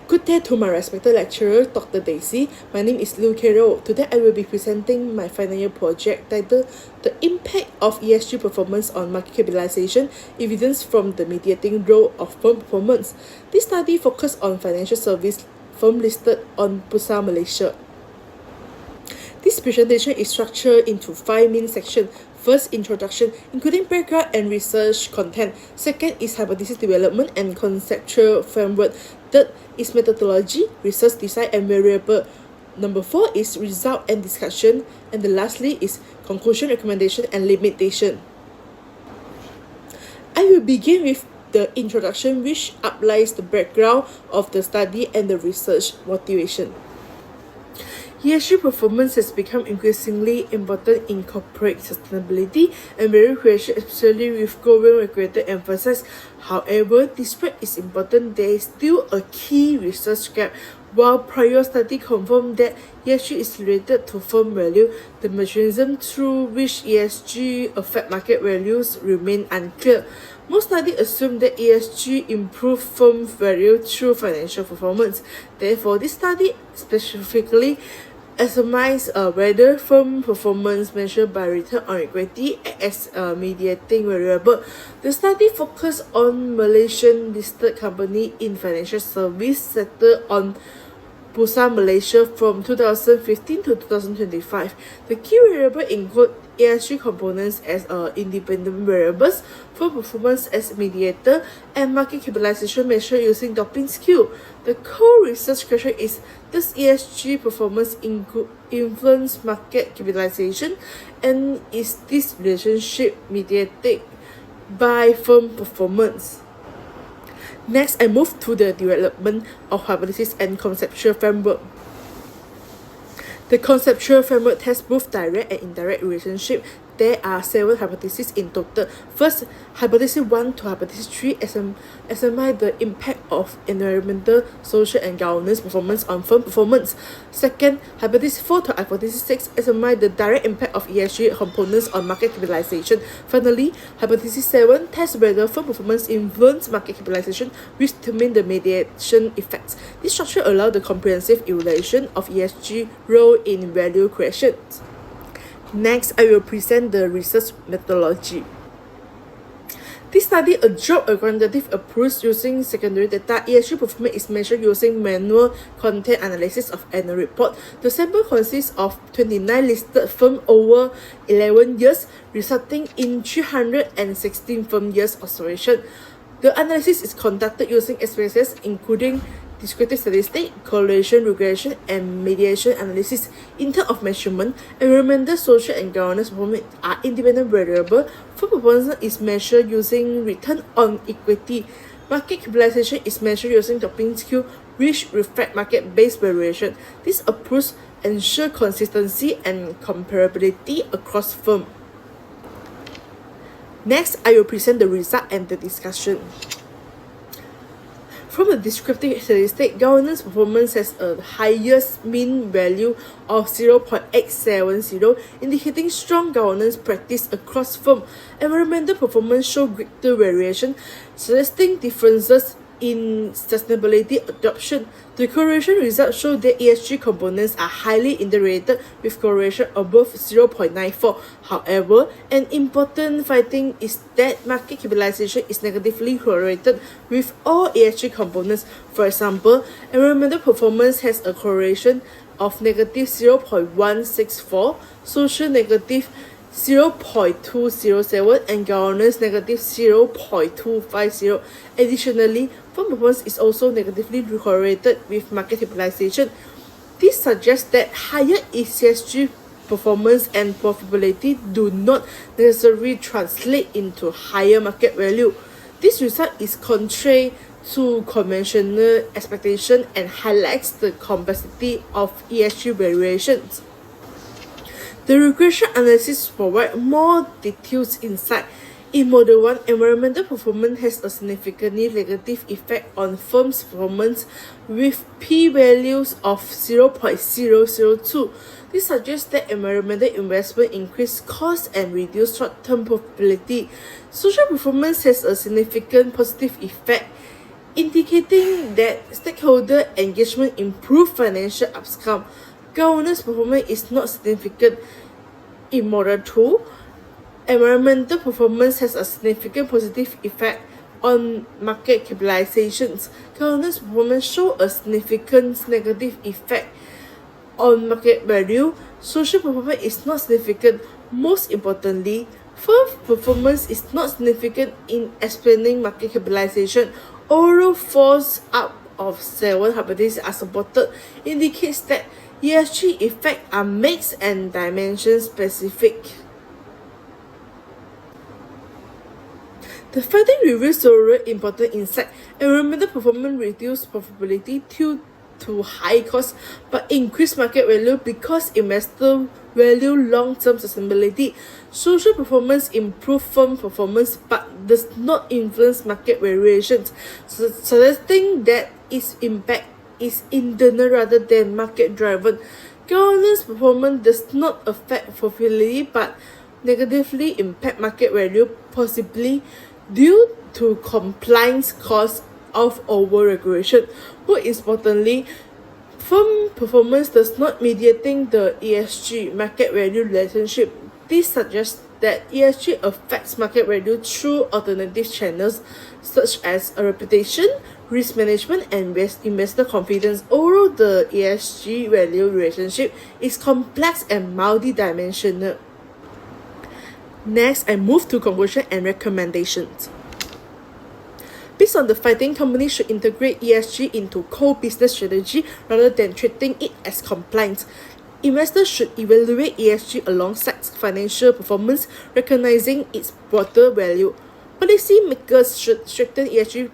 Good day to my respected lecturer, Dr. Daisy. My name is Liu Carol. Today I will be presenting my final year project titled The Impact of ESG Performance on Market Capitalization, Evidence from the Mediating Role of Firm Performance. This study focused on financial service firm listed on Bursa Malaysia. This presentation is structured into 5 main sections. First, introduction, including background and research content. Second is hypothesis development and conceptual framework. Third is methodology, research design and variable. Number 4 is result and discussion. And the lastly is conclusion, recommendation and limitation. I will begin with the introduction, which outlines the background of the study and the research motivation. ESG performance has become increasingly important in corporate sustainability and value creation, especially with growing regulatory emphasis. However, despite its importance, there is still a key research gap. While prior study confirmed that ESG is related to firm value, the mechanism through which ESG affect market values remain unclear. Most studies assume that ESG improves firm value through financial performance. Therefore, this study specifically examines whether firm performance measured by return on equity as a mediating variable. The study focused on Malaysian listed company in financial service sector on Bursa Malaysia from 2015 to 2025. The key variable include ESG components as independent variables, firm performance as mediator, and market capitalization measure using Doping scale. The core research question is, does ESG performance influence market capitalization, and is this relationship mediated by firm performance? Next, I move to the development of hypothesis and conceptual framework. The conceptual framework tests both direct and indirect relationship. There are 7 hypotheses in total. First, hypothesis 1 to hypothesis 3 examine the impact of environmental, social and governance performance on firm performance. Second, hypothesis 4 to hypothesis 6 examine the direct impact of ESG components on market capitalization. Finally, hypothesis 7 tests whether firm performance influence market capitalization, which determine the mediation effects. This structure allows the comprehensive evaluation of ESG role in value creation. Next, I will present the research methodology. This study adopts a quantitative approach using secondary data. ESG performance is measured using manual content analysis of annual report. The sample consists of 29 listed firms over 11 years, resulting in 316 firm years observation. The analysis is conducted using SPSS, including descriptive statistics, correlation, regression, and mediation analysis. In terms of measurement, environmental, social, and governance performance are independent variables. Firm performance is measured using return on equity. Market capitalization is measured using Doping scale, which reflect market-based variation. This approach ensures consistency and comparability across firms. Next, I will present the result and the discussion. From the descriptive statistic, governance performance has a highest mean value of 0.870, indicating strong governance practice across firms. Environmental performance shows greater variation, suggesting differences in sustainability adoption. The correlation results show that ESG components are highly interrelated with correlation above 0.94. However, an important finding is that market capitalization is negatively correlated with all ESG components. For example, environmental performance has a correlation of negative 0.164, social negative 0.207 and governance negative 0.250. Additionally, firm performance is also negatively correlated with market capitalization. This suggests that higher ESG performance and profitability do not necessarily translate into higher market value. This result is contrary to conventional expectation and highlights the complexity of ESG valuations. The regression analysis provides more detailed insight. In Model 1, environmental performance has a significantly negative effect on firms' performance with p-values of 0.002. This suggests that environmental investment increase costs and reduce short-term profitability. Social performance has a significant positive effect indicating that stakeholder engagement improve financial outcome. Governance performance is not significant immoral tool. Environmental performance has a significant positive effect on market capitalizations. Governance performance show a significant negative effect on market value. Social performance is not significant. Most importantly, firm performance is not significant in explaining market capitalization. Overall force up of 7 hypotheses are supported indicates that ESG effects are mixed and dimension specific. The finding reveals several important insights. Environmental performance reduced profitability due to high costs but increased market value because investors value long-term sustainability. Social performance improves firm performance but does not influence market variations, suggesting that its impact is internal rather than market-driven. Governance performance does not affect profitability but negatively impact market value, possibly due to compliance costs of over-regulation. More importantly, firm performance does not mediating the ESG market value relationship. This suggests that ESG affects market value through alternative channels such as a reputation, risk management, and investor confidence. Overall, the ESG value relationship is complex and multidimensional. Next, I move to conclusion and recommendations. Based on the finding, companies should integrate ESG into core business strategy rather than treating it as compliance. Investors should evaluate ESG alongside financial performance, recognizing its broader value. Policymakers should strengthen ESG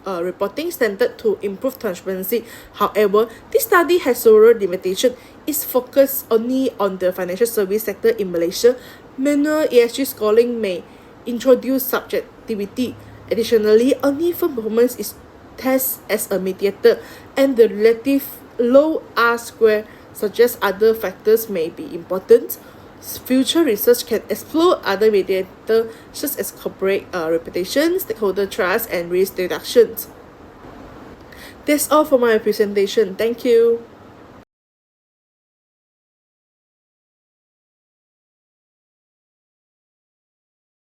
reporting standard to improve transparency. However, this study has several limitations. It's focused only on the financial service sector in Malaysia. Manual ESG scoring may introduce subjectivity. Additionally, only firm performance is tested as a mediator, and the relative low R-square suggests other factors may be important. Future research can explore other mediators such as corporate reputation, stakeholder trust, and risk reductions. That's all for my presentation. Thank you.